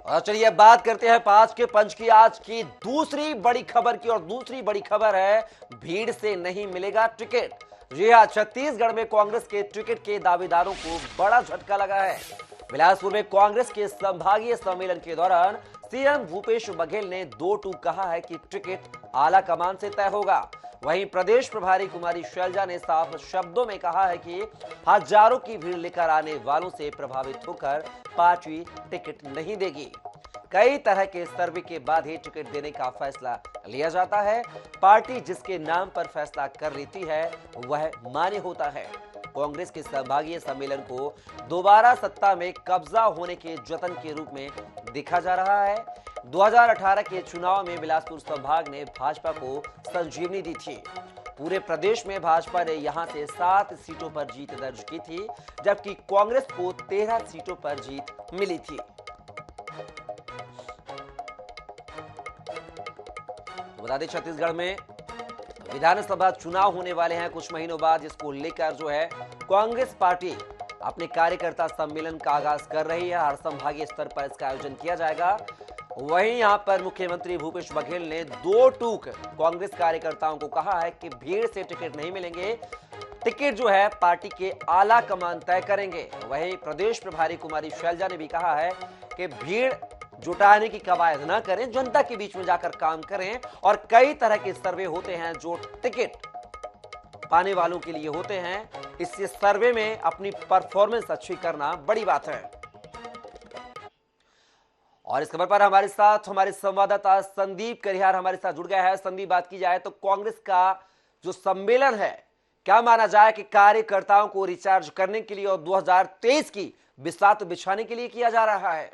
और चलिए बात करते हैं पांच के पंच की आज की दूसरी बड़ी खबर की। और दूसरी बड़ी खबर है भीड़ से नहीं मिलेगा टिकट। जी हां, छत्तीसगढ़ में कांग्रेस के टिकट के दावेदारों को बड़ा झटका लगा है। बिलासपुर में कांग्रेस के संभागीय सम्मेलन के दौरान सीएम भूपेश बघेल ने दो टूक कहा है कि टिकट आला कमान से तय होगा। वहीं प्रदेश प्रभारी कुमारी शैलजा ने साफ शब्दों में कहा है कि हजारों की भीड़ लेकर आने वालों से प्रभावित होकर पार्टी टिकट नहीं देगी। कई तरह के सर्वे के बाद ही टिकट देने का फैसला लिया जाता है। पार्टी जिसके नाम पर फैसला कर लेती है वह मान्य होता है। कांग्रेस के संभागीय सम्मेलन को दोबारा सत्ता में कब्जा होने के जतन के रूप में देखा जा रहा है। 2018 के चुनाव में बिलासपुर संभाग ने भाजपा को संजीवनी दी थी। पूरे प्रदेश में भाजपा ने यहां से 7 सीटों पर जीत दर्ज की थी, जबकि कांग्रेस को 13 सीटों पर जीत मिली थी। तो बता दें, छत्तीसगढ़ में विधानसभा चुनाव होने वाले हैं कुछ महीनों बाद, जिसको लेकर जो है कांग्रेस पार्टी अपने कार्यकर्ता सम्मेलन का आगाज कर रही है। हर संभागीय स्तर पर इसका आयोजन किया जाएगा। वहीं यहां पर मुख्यमंत्री भूपेश बघेल ने दो टूक कांग्रेस कार्यकर्ताओं को कहा है कि भीड़ से टिकट नहीं मिलेंगे, टिकट जो है पार्टी के आला कमान तय करेंगे। वहीं प्रदेश प्रभारी कुमारी शैलजा ने भी कहा है कि भीड़ जुटाने की कवायद न करें, जनता के बीच में जाकर काम करें। और कई तरह के सर्वे होते हैं जो टिकट पाने वालों के लिए होते हैं। इससे सर्वे में अपनी परफॉर्मेंस अच्छी करना बड़ी बात है। और इस खबर पर हमारे साथ हमारे संवाददाता संदीप करिहार हमारे साथ जुड़ गया है। संदीप, बात की जाए तो कांग्रेस का जो सम्मेलन है, क्या माना जाए कि कार्यकर्ताओं को रिचार्ज करने के लिए और 2023 की बिसात बिछाने के लिए किया जा रहा है?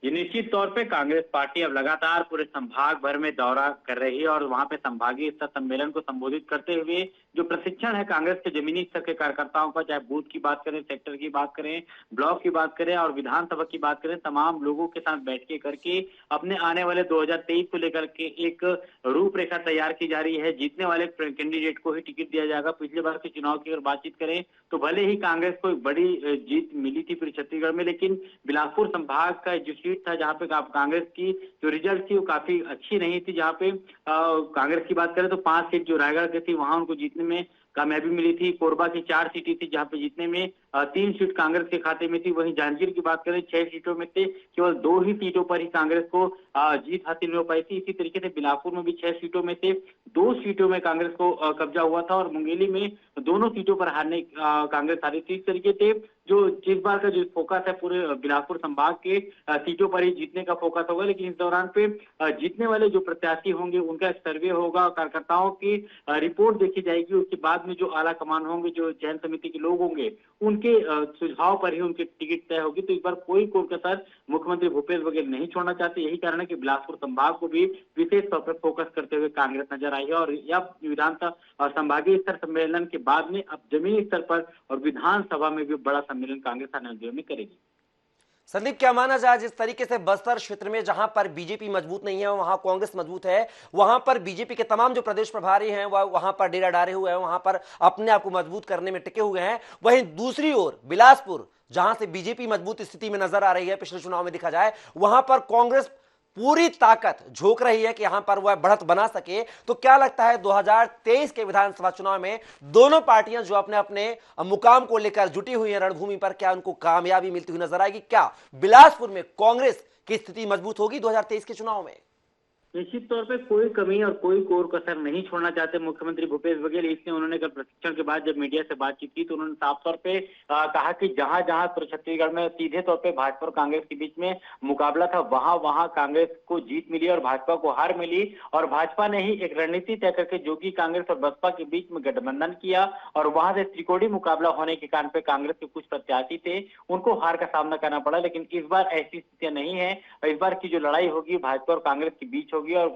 ये निश्चित तौर पे कांग्रेस पार्टी अब लगातार पूरे संभाग भर में दौरा कर रही है और वहां पे संभागीय स्तर सम्मेलन को संबोधित करते हुए जो प्रशिक्षण है कांग्रेस के जमीनी स्तर के कार्यकर्ताओं का, चाहे बूथ की बात करें, सेक्टर की बात करें, ब्लॉक की बात करें और विधानसभा की बात करें, तमाम लोगों के साथ बैठ के करके अपने आने वाले 2023 को लेकर के एक रूपरेखा तैयार की जा रही है। जीतने वाले कैंडिडेट को ही टिकट दिया जाएगा। पिछले बार के चुनाव की अगर बातचीत करें तो भले ही कांग्रेस को एक बड़ी जीत मिली थी पूरे छत्तीसगढ़ में, लेकिन बिलासपुर संभाग का जो सीट था जहां पे कांग्रेस की जो रिजल्ट थी वो काफी अच्छी नहीं थी। जहां पे कांग्रेस की बात करें तो 5 सीट जो रायगढ़ की थी वहां उनको जीतने में कामयाबी मिली थी। कोरबा की 4 सीटें थी जहां पे जीतने में 3 सीट कांग्रेस के खाते में थी। वहीं जांजगीर की बात करें 6 सीटों में से केवल 2 ही सीटों पर ही कांग्रेस को जीत हासिल हो पाई थी। इसी तरीके से बिलासपुर में भी 6 सीटों में से 2 सीटों में कांग्रेस को कब्जा हुआ था और मुंगेली में दोनों सीटों पर हारने कांग्रेस हारी थी। इस तरीके से जो इस बार का जो फोकस है पूरे बिलासपुर संभाग के सीटों पर ही जीतने का फोकस होगा। लेकिन इस दौरान पे जीतने वाले जो प्रत्याशी होंगे उनका सर्वे होगा, कार्यकर्ताओं की रिपोर्ट देखी जाएगी। उसके बाद में जो आला कमान होंगे, जो चयन समिति के लोग होंगे, उनके सुझाव पर ही उनकी टिकट तय होगी। तो इस बार कोई कसर मुख्यमंत्री भूपेश बघेल नहीं छोड़ना चाहते। यही कारण है कि बिलासपुर संभाग को भी विशेष तौर पर फोकस करते हुए कांग्रेस नजर आई है। और यह विधानसभा और संभागीय स्तर सम्मेलन के बाद में अब जमीनी स्तर पर और विधानसभा में भी बड़ा सम्मेलन कांग्रेस आने में करेगी। संदीप, क्या माना जाए जिस तरीके से बस्तर क्षेत्र में जहां पर बीजेपी मजबूत नहीं है वहां कांग्रेस मजबूत है, वहां पर बीजेपी के तमाम जो प्रदेश प्रभारी हैं वह वहां पर डेरा डाले हुए हैं, वहां पर अपने आप को मजबूत करने में टिके हुए हैं। वहीं दूसरी ओर बिलासपुर, जहां से बीजेपी मजबूत स्थिति में नजर आ रही है पिछले चुनाव में देखा जाए, वहां पर कांग्रेस पूरी ताकत झोंक रही है कि यहां पर वह बढ़त बना सके। तो क्या लगता है 2023 के विधानसभा चुनाव में दोनों पार्टियां जो अपने अपने मुकाम को लेकर जुटी हुई हैं रणभूमि पर, क्या उनको कामयाबी मिलती हुई नजर आएगी? क्या बिलासपुर में कांग्रेस की स्थिति मजबूत होगी 2023 के चुनाव में? निश्चित तौर पे कोई कमी और कोई कोर कसर नहीं छोड़ना चाहते मुख्यमंत्री भूपेश बघेल। इसलिए उन्होंने कल प्रशिक्षण के बाद जब मीडिया से बातचीत की तो उन्होंने साफ तौर पे कहा कि जहां जहां छत्तीसगढ़ में सीधे तौर पे भाजपा और कांग्रेस के बीच में मुकाबला था वहां वहां कांग्रेस को जीत मिली और भाजपा को हार मिली। और भाजपा ने ही एक रणनीति तय करके जोगी कांग्रेस और बसपा के बीच में गठबंधन किया और वहां से त्रिकोणीय मुकाबला होने के कारण पे कांग्रेस के कुछ प्रत्याशी थे उनको हार का सामना करना पड़ा। लेकिन इस बार ऐसी स्थितियां नहीं है। इस बार की जो लड़ाई होगी भाजपा और कांग्रेस के बीच होगी और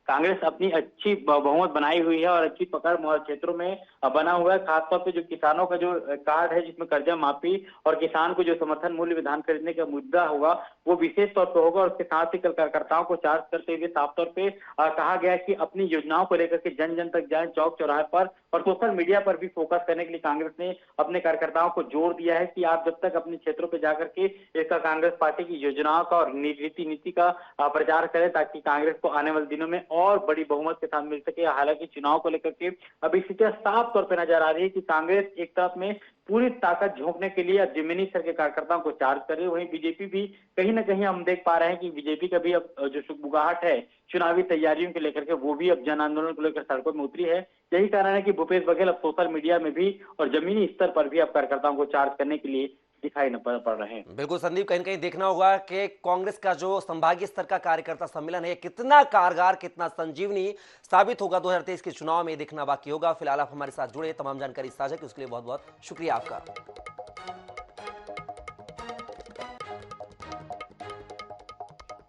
कांग्रेस अपनी अच्छी बहुमत बनाई हुई है और अच्छी पकड़ क्षेत्रों में बना हुआ है। खासतौर पे जो किसानों का जो कार्ड है जिसमें कर्जा माफी और किसान को जो समर्थन मूल्य विधान खरीदने का मुद्दा होगा वो विशेष तौर पर होगा। और उसके साथ ही कल कार्यकर्ताओं को चार्ज करते हुए साफ तौर पे कहा गया कि अपनी योजनाओं को लेकर के जन जन तक जाए, चौक चौराहे पर और सोशल मीडिया पर भी फोकस करने के लिए कांग्रेस ने अपने कार्यकर्ताओं को जोर दिया है कि आप जब तक अपने क्षेत्रों पर जाकर के इसका कांग्रेस पार्टी की योजनाओं का और नीति का प्रचार करें, ताकि कांग्रेस को आने वाले दिनों में और बड़ी बहुमत के साथ मिल सके। हालांकि चुनाव को लेकर के अभी स्थितियां साफ तौर पर नजर आ रही है कि कांग्रेस एक तरफ में पूरी ताकत झोंकने के लिए जमीनी स्तर के कार्यकर्ताओं को चार्ज कर रही है, वहीं बीजेपी भी कहीं ना कहीं हम देख पा रहे हैं कि बीजेपी का भी अब जो सुगबुगाहट है चुनावी तैयारियों को लेकर के, वो भी अब जन आंदोलन को लेकर सड़कों में उतरी है। यही कारण है कि भूपेश बघेल अब सोशल मीडिया में भी और जमीनी स्तर पर भी अब कार्यकर्ताओं को चार्ज करने के लिए दिखाई न पड़ रहे हैं। बिल्कुल संदीप, कहीं ना कहीं देखना होगा कि कांग्रेस का जो संभागीय स्तर का कार्यकर्ता सम्मेलन है कितना कारगर, कितना संजीवनी साबित होगा 2023 के चुनाव में, देखना बाकी होगा। फिलहाल आप हमारे साथ जुड़े, तमाम जानकारी साझा की उसके लिए बहुत बहुत शुक्रिया आपका।